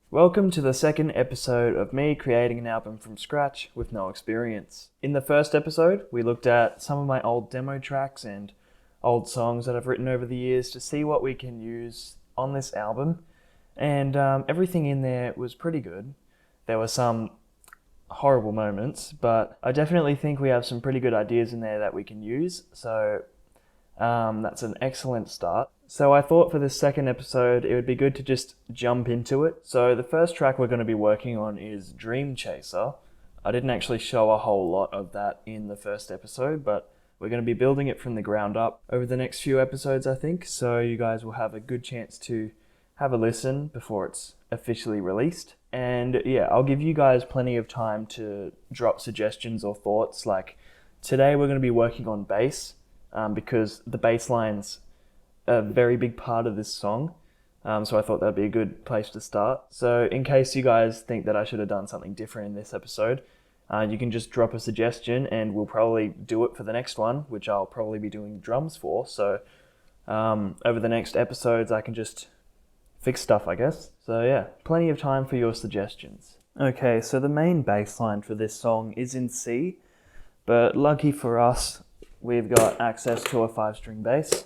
Welcome to the second episode of me creating an album from scratch with no experience. In the first episode, we looked at some of my old demo tracks and old songs that I've written over the years to see what we can use on this album. And everything in there was pretty good. There were some horrible moments, but I definitely think we have some pretty good ideas in there that we can use. So that's an excellent start. So I thought for this second episode, it would be good to just jump into it. So the first track we're going to be working on is Dreamchaser. I didn't actually show a whole lot of that in the first episode, but we're going to be building it from the ground up over the next few episodes, I think. So you guys will have a good chance to have a listen before it's officially released. And yeah, I'll give you guys plenty of time to drop suggestions or thoughts. Like today we're going to be working on bass because the bass line's a very big part of this song, so I thought that'd be a good place to start. So in case you guys think that I should have done something different in this episode, you can just drop a suggestion and we'll probably do it for the next one, which I'll probably be doing drums for. So over the next episodes I can just fix stuff, I guess. So yeah, plenty of time for your suggestions. Okay, so the main bass line for this song is in C, but lucky for us, we've got access to a 5-string bass.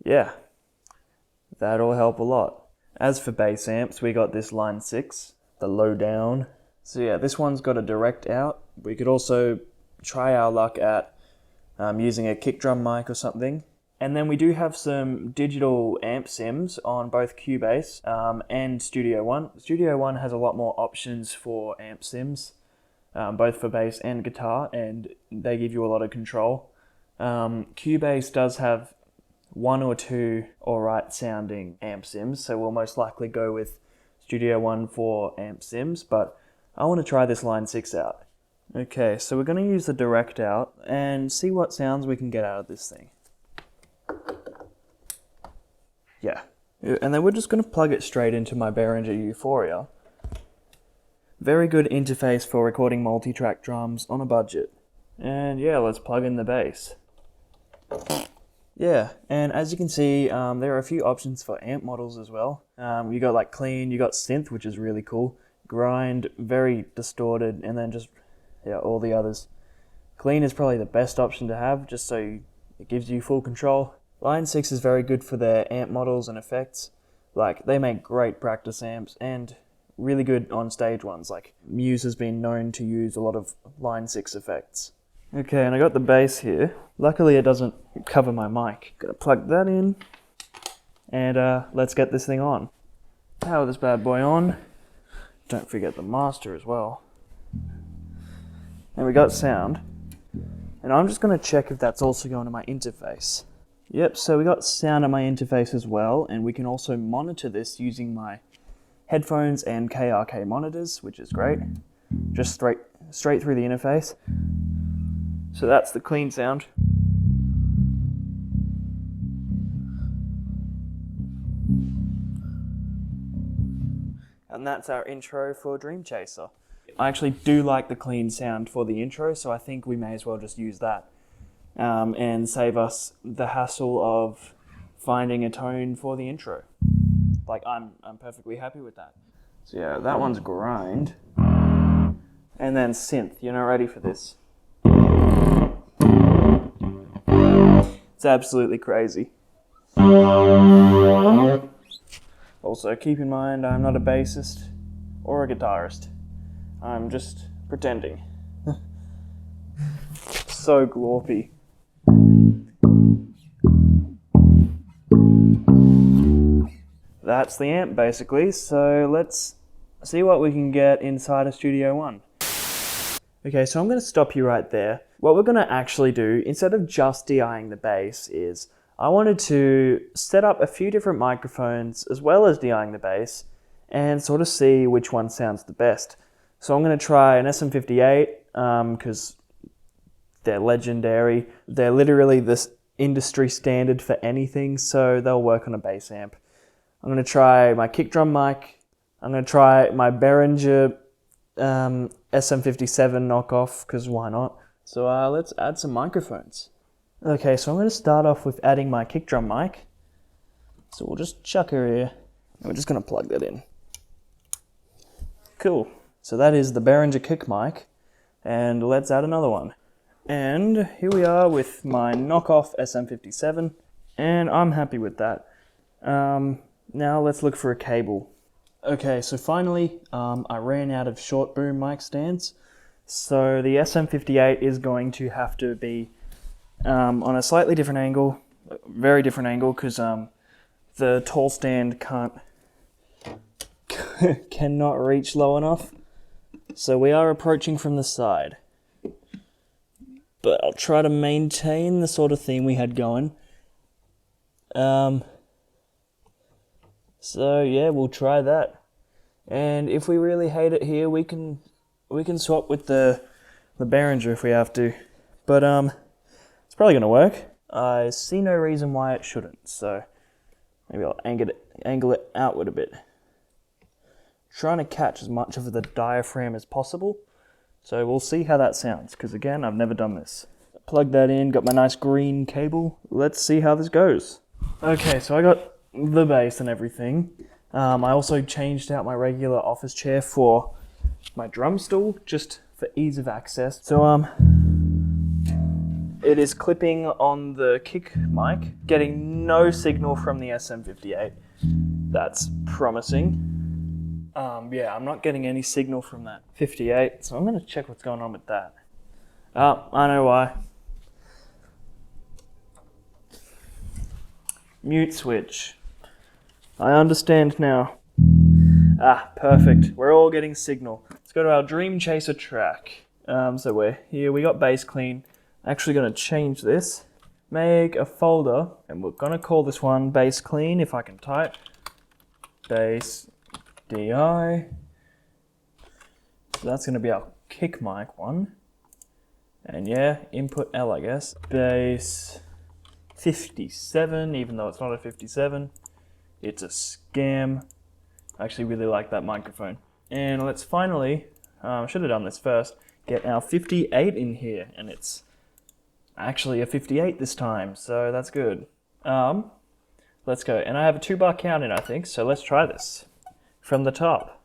Yeah, that'll help a lot. As for bass amps, we got this line 6, the low down. So yeah, this one's got a direct out. We could also try our luck at using a kick drum mic or something. And then we do have some digital amp sims on both Cubase and Studio One. Studio One has a lot more options for amp sims, both for bass and guitar, and they give you a lot of control. Cubase does have 1 or 2 alright sounding amp sims, so we'll most likely go with Studio One for amp sims, but I want to try this line 6 out. Okay, so we're going to use the direct out and see what sounds we can get out of this thing. Yeah, and then we're just going to plug it straight into my Behringer Euphoria. Very good interface for recording multi-track drums on a budget. And yeah, let's plug in the bass. Yeah, and as you can see, there are a few options for amp models as well. You got like clean, you got synth, which is really cool. Grind, very distorted, and then just, yeah, all the others. Clean is probably the best option to have, just so it gives you full control. Line 6 is very good for their amp models and effects. Like, they make great practice amps and really good on-stage ones. Like, Muse has been known to use a lot of Line 6 effects. Okay, and I got the bass here. Luckily it doesn't cover my mic. Gonna plug that in, and let's get this thing on. Power this bad boy on. Don't forget the master as well. And we got sound. And I'm just gonna check if that's also going to my interface. Yep, so we got sound on my interface as well, and we can also monitor this using my headphones and KRK monitors, which is great. Just straight through the interface. So that's the clean sound. And that's our intro for Dreamchaser. I actually do like the clean sound for the intro, so I think we may as well just use that and save us the hassle of finding a tone for the intro. Like, I'm perfectly happy with that. So yeah, that one's grind. And then synth. You're not ready for this. It's absolutely crazy. Also, keep in mind, I'm not a bassist or a guitarist. I'm just pretending. So glorpy. That's the amp, basically, so let's see what we can get inside of Studio One. Okay, so I'm going to stop you right there. What we're going to actually do, instead of just DIing the bass, is I wanted to set up a few different microphones as well as DIing the bass and sort of see which one sounds the best. So I'm going to try an SM58 because they're legendary. They're literally this industry standard for anything, so they'll work on a bass amp. I'm going to try my kick drum mic. I'm going to try my Behringer SM57 knockoff, because why not? So let's add some microphones. Okay, so I'm going to start off with adding my kick drum mic. So we'll just chuck her here. And we're just going to plug that in. Cool. So that is the Behringer kick mic, and let's add another one. And here we are with my knockoff SM57, and I'm happy with that. Now let's look for a cable. Okay, so finally I ran out of short boom mic stands, so the SM58 is going to have to be on a slightly different angle, very different angle, because the tall stand cannot reach low enough. So we are approaching from the side, but I'll try to maintain the sort of theme we had going. So yeah, we'll try that. And if we really hate it here, we can swap with the Behringer if we have to. But it's probably gonna work. I see no reason why it shouldn't. So maybe I'll angle it outward a bit. Trying to catch as much of the diaphragm as possible. So we'll see how that sounds, because again, I've never done this. Plug that in, got my nice green cable. Let's see how this goes. Okay, so I got the bass and everything. I also changed out my regular office chair for my drum stool, just for ease of access. So it is clipping on the kick mic, getting no signal from the SM58. That's promising. Yeah, I'm not getting any signal from that 58, so I'm going to check what's going on with that. Oh, I know why. Mute switch. I understand now. Ah, perfect. We're all getting signal. Let's go to our Dreamchaser track. So we're here, we got bass clean. Actually going to change this. Make a folder, and we're going to call this one bass clean, if I can type. Bass DI. So that's going to be our kick mic one. And yeah, input L, I guess. Bass 57, even though it's not a 57. It's a scam. I actually really like that microphone. And let's finally, should have done this first, get our 58 in here. And it's actually a 58 this time, so that's good. Let's go. And I have a 2-bar count in, I think, so let's try this. From the top.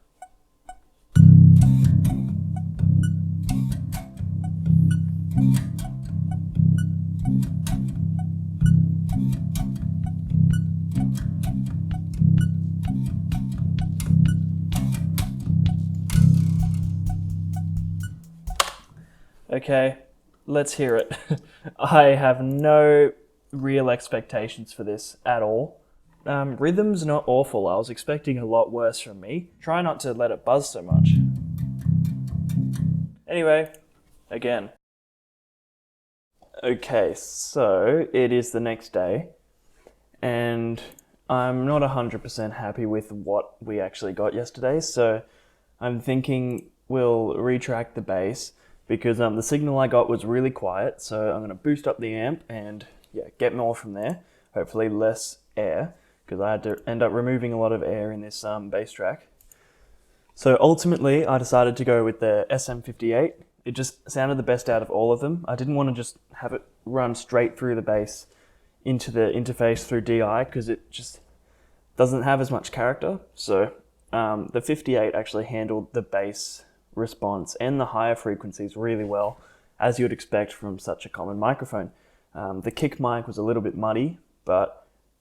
Okay, let's hear it. I have no real expectations for this at all. Rhythm's not awful. I was expecting a lot worse from me. Try not to let it buzz so much. Anyway, again. Okay, so it is the next day, and I'm not 100% happy with what we actually got yesterday, so I'm thinking we'll retract the bass, because the signal I got was really quiet, so I'm going to boost up the amp and yeah, get more from there, hopefully less air, because I had to end up removing a lot of air in this bass track. So ultimately, I decided to go with the SM58. It just sounded the best out of all of them. I didn't want to just have it run straight through the bass into the interface through DI, because it just doesn't have as much character. So the 58 actually handled the bass response and the higher frequencies really well, as you would expect from such a common microphone. The kick mic was a little bit muddy, but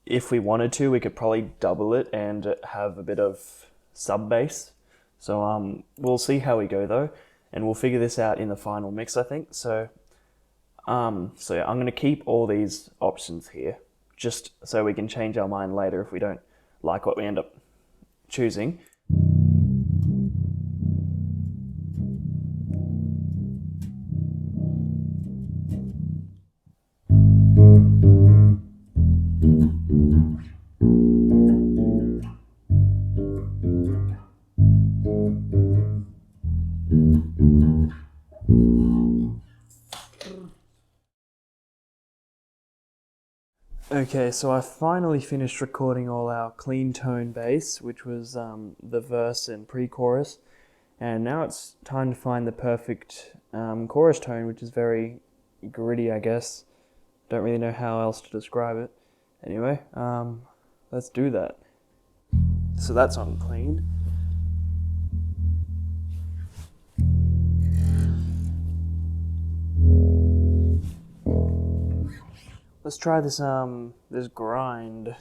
if we wanted to, we could probably double it and have a bit of sub bass. So we'll see how we go though, and we'll figure this out in the final mix, I think. So yeah, I'm going to keep all these options here, just so we can change our mind later if we don't like what we end up choosing. Okay, so I finally finished recording all our clean tone bass, which was the verse and pre-chorus, and now it's time to find the perfect chorus tone, which is very gritty, I guess. Don't really know how else to describe it. Anyway, let's do that. So that's on clean. Let's try this this grind.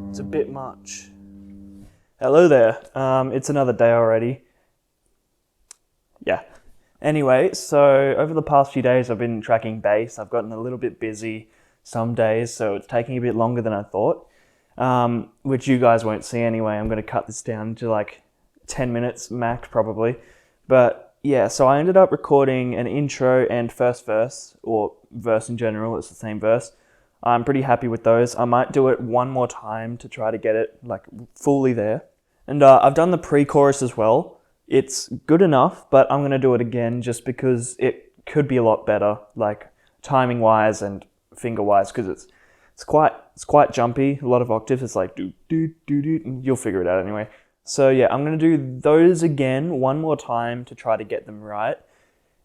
It's a bit much. Hello there. It's another day already. Yeah. Anyway, so over the past few days I've been tracking bass. I've gotten a little bit busy some days, so it's taking a bit longer than I thought, which you guys won't see anyway. I'm going to cut this down to like 10 minutes max probably. But yeah, so I ended up recording an intro and first verse, or verse in general, it's the same verse. I'm pretty happy with those. I might do it one more time to try to get it like fully there. And I've done the pre-chorus as well. It's good enough, but I'm going to do it again just because it could be a lot better, like timing wise and finger wise, because it's quite jumpy, a lot of octaves. It's like do do do do. You'll figure it out anyway. So yeah, I'm going to do those again one more time to try to get them right.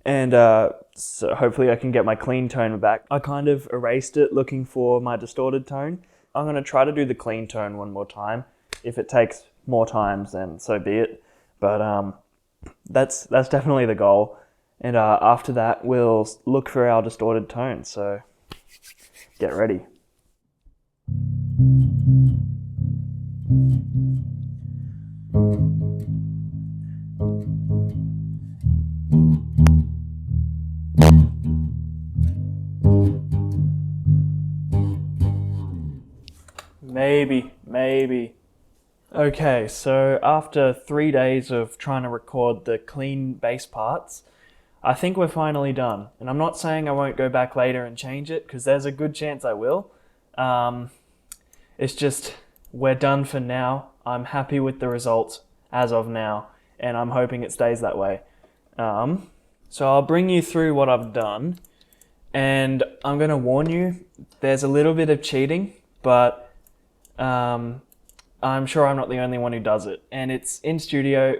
And so hopefully I can get my clean tone back. I kind of erased it looking for my distorted tone. I'm going to try to do the clean tone one more time. If it takes more times, then so be it. But that's definitely the goal. And after that, we'll look for our distorted tone. So get ready. Maybe. Okay, so after 3 days of trying to record the clean bass parts, I think we're finally done. And I'm not saying I won't go back later and change it, because there's a good chance I will. It's just, we're done for now. I'm happy with the results as of now, and I'm hoping it stays that way. So I'll bring you through what I've done, and I'm going to warn you, there's a little bit of cheating, but I'm sure I'm not the only one who does it. And it's in studio.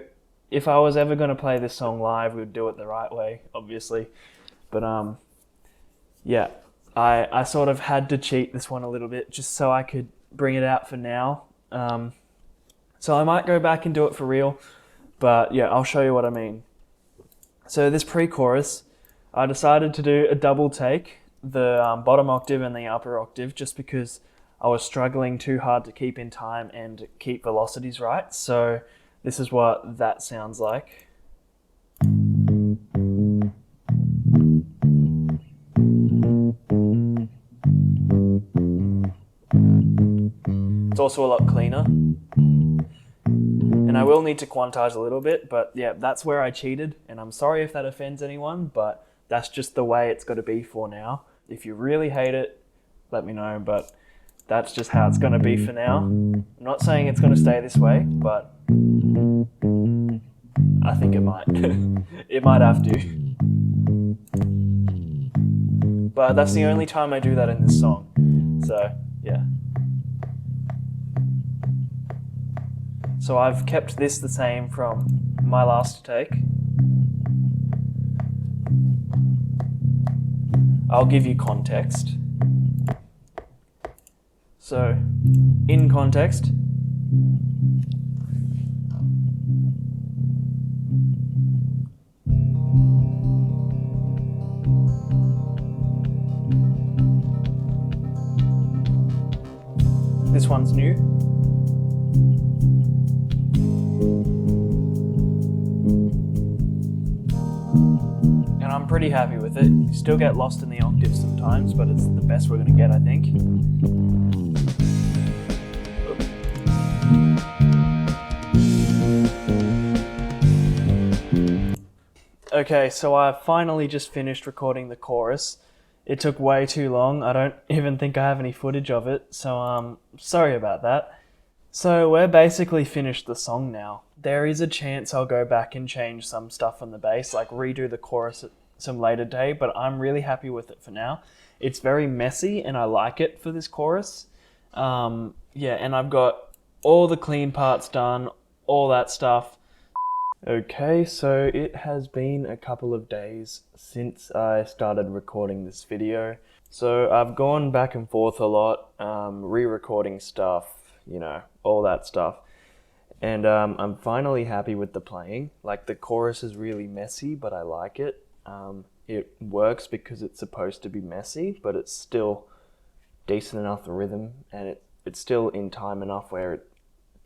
If I was ever going to play this song live, we'd do it the right way, obviously. But yeah, I sort of had to cheat this one a little bit just so I could bring it out for now. So I might go back and do it for real, but yeah, I'll show you what I mean. So this pre-chorus, I decided to do a double take, the bottom octave and the upper octave, just because I was struggling too hard to keep in time and keep velocities right. So this is what that sounds like. It's also a lot cleaner. And I will need to quantize a little bit, but yeah, that's where I cheated. And I'm sorry if that offends anyone, but that's just the way it's got to be for now. If you really hate it, let me know, but that's just how it's going to be for now. I'm not saying it's going to stay this way, but I think it might. It might have to. But that's the only time I do that in this song. So, yeah. So I've kept this the same from my last take. I'll give you context. So, in context, this one's new. And I'm pretty happy with it. You still get lost in the octaves sometimes, but it's the best we're going to get, I think. Okay, so I finally just finished recording the chorus. It took way too long. I don't even think I have any footage of it, so sorry about that. So we're basically finished the song now. There is a chance I'll go back and change some stuff on the bass, like redo the chorus at some later day, but I'm really happy with it for now. It's very messy and I like it for this chorus. Yeah, and I've got all the clean parts done, all that stuff. Okay, so it has been a couple of days since I started recording this video. So I've gone back and forth a lot, re-recording stuff, all that stuff. And I'm finally happy with the playing. Like, the chorus is really messy, but I like it. It works because it's supposed to be messy, but it's still decent enough for rhythm, and it's still in time enough where it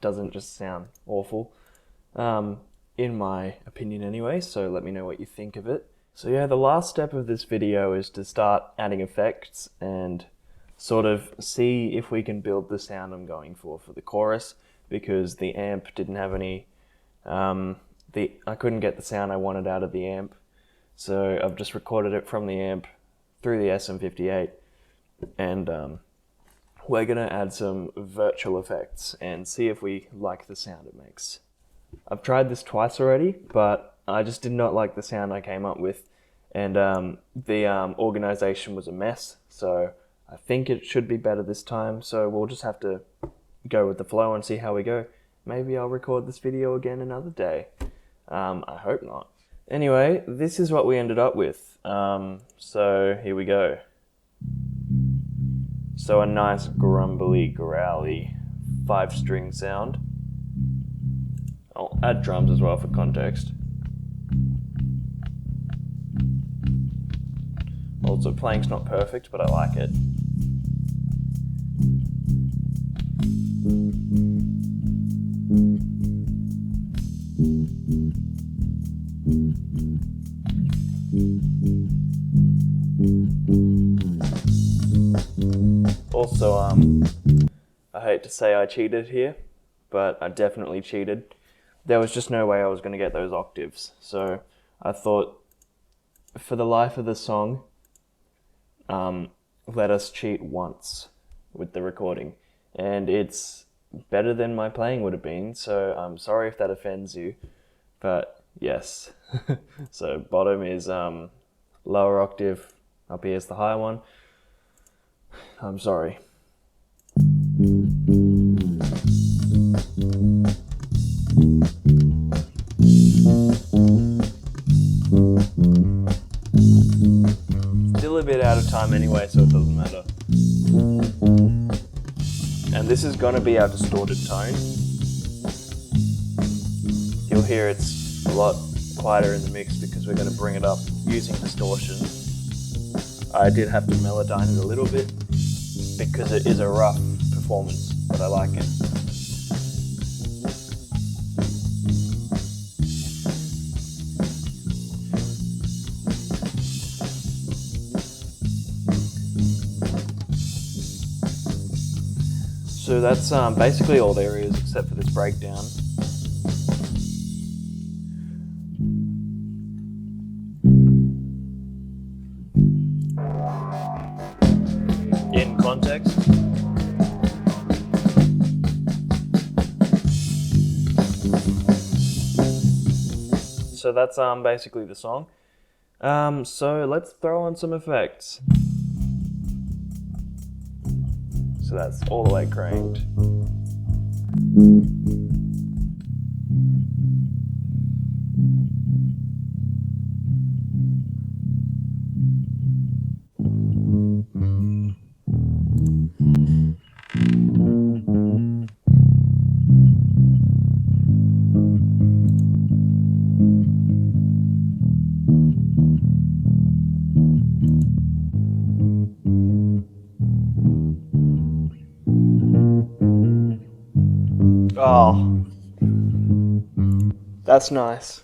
doesn't just sound awful. In my opinion anyway, so let me know what you think of it. So yeah, the last step of this video is to start adding effects and sort of see if we can build the sound I'm going for the chorus, because the amp didn't have any, I couldn't get the sound I wanted out of the amp, so I've just recorded it from the amp through the SM58, and we're gonna add some virtual effects and see if we like the sound it makes. I've tried this twice already, but I just did not like the sound I came up with, and the organization was a mess, so I think it should be better this time, so we'll just have to go with the flow and see how we go. Maybe I'll record this video again another day. I hope not. Anyway, this is what we ended up with, so here we go. So a nice grumbly, growly 5-string sound. I'll add drums as well for context. Also, playing's not perfect, but I like it. Also, I hate to say I cheated here, but I definitely cheated. There was just no way I was going to get those octaves. So I thought, for the life of the song, let us cheat once with the recording. And it's better than my playing would have been, so I'm sorry if that offends you. But yes. So bottom is lower octave, up here is the higher one. I'm sorry. Still a bit out of time anyway, so it doesn't matter. And this is gonna be our distorted tone. You'll hear it's a lot quieter in the mix because we're gonna bring it up using distortion. I did have to melodyne it a little bit because it is a rough performance, but I like it. So that's basically all there is except for this breakdown. In context. So that's basically the song. So let's throw on some effects. So that's all the way cranked. Oh, that's nice.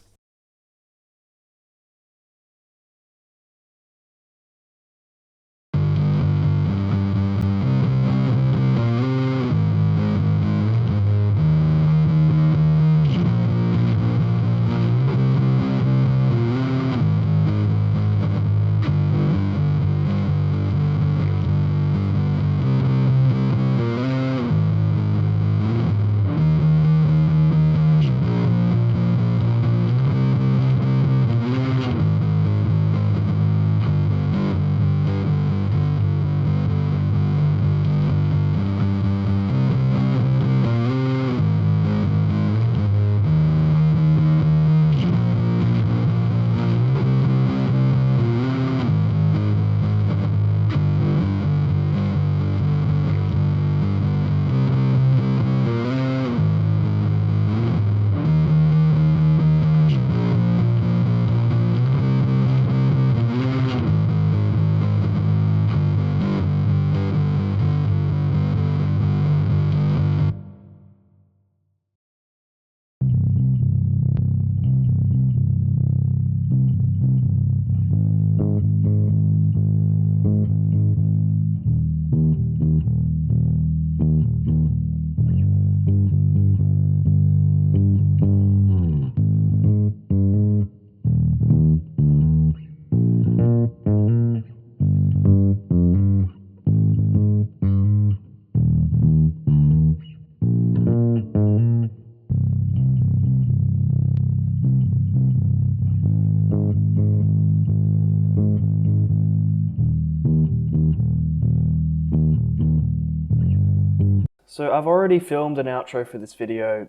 So I've already filmed an outro for this video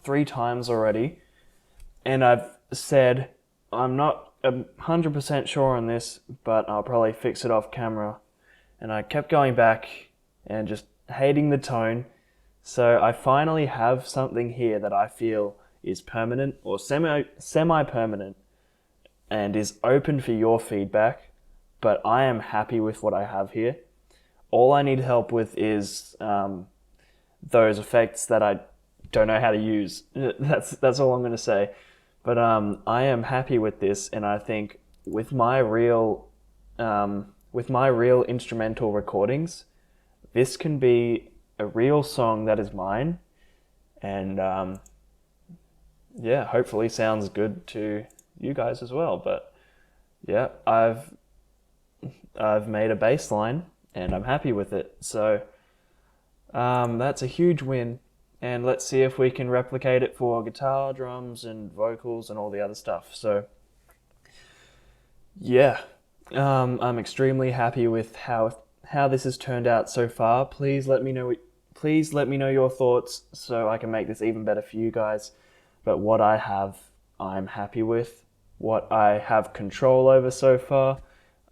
3 times already, and I've said I'm not 100% sure on this, but I'll probably fix it off camera. And I kept going back and just hating the tone. So I finally have something here that I feel is permanent or semi-permanent and is open for your feedback, but I am happy with what I have here. All I need help with is those effects that I don't know how to use. That's all I'm going to say. But I am happy with this, and I think with my real instrumental recordings, this can be a real song that is mine, and yeah, hopefully sounds good to you guys as well. But yeah, I've made a bass line and I'm happy with it. So that's a huge win, and let's see if we can replicate it for guitar, drums, and vocals and all the other stuff. So yeah, I'm extremely happy with how this has turned out so far. Please let me know your thoughts so I can make this even better for you guys. But what I have, I'm happy with. What I have control over so far,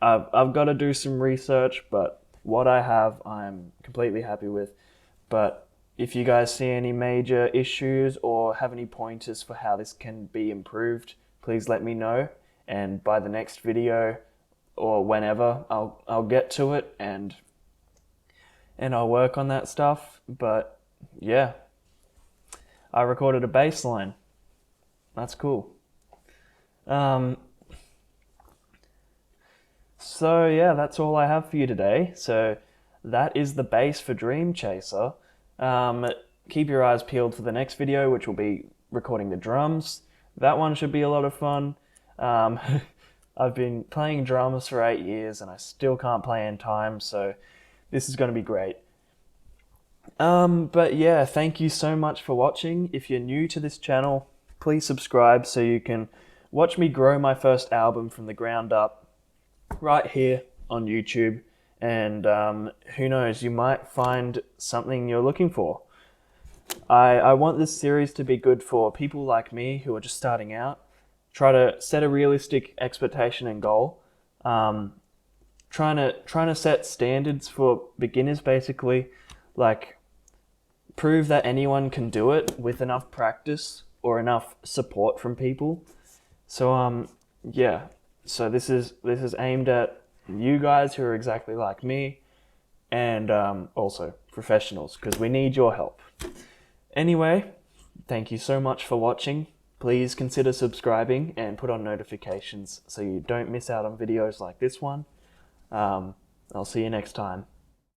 I've got to do some research, but what I have, I'm completely happy with. But if you guys see any major issues or have any pointers for how this can be improved, please let me know. And by the next video or whenever, I'll get to it and I'll work on that stuff. But yeah, I recorded a bass line. That's cool. So yeah, that's all I have for you today. So that is the bass for Dreamchaser. Keep your eyes peeled for the next video, which will be recording the drums. That one should be a lot of fun. I've been playing drums for 8 years and I still can't play in time, so this is going to be great. But yeah, thank you so much for watching. If you're new to this channel, please subscribe so you can watch me grow my first album from the ground up right here on YouTube. And who knows, you might find something you're looking for. I want this series to be good for people like me who are just starting out. Try to set a realistic expectation and goal. Trying to set standards for beginners, basically. Like, prove that anyone can do it with enough practice or enough support from people. So yeah, so this is aimed at you guys who are exactly like me, and also professionals, because we need your help. Anyway, thank you so much for watching. Please consider subscribing and put on notifications so you don't miss out on videos like this one. I'll see you next time.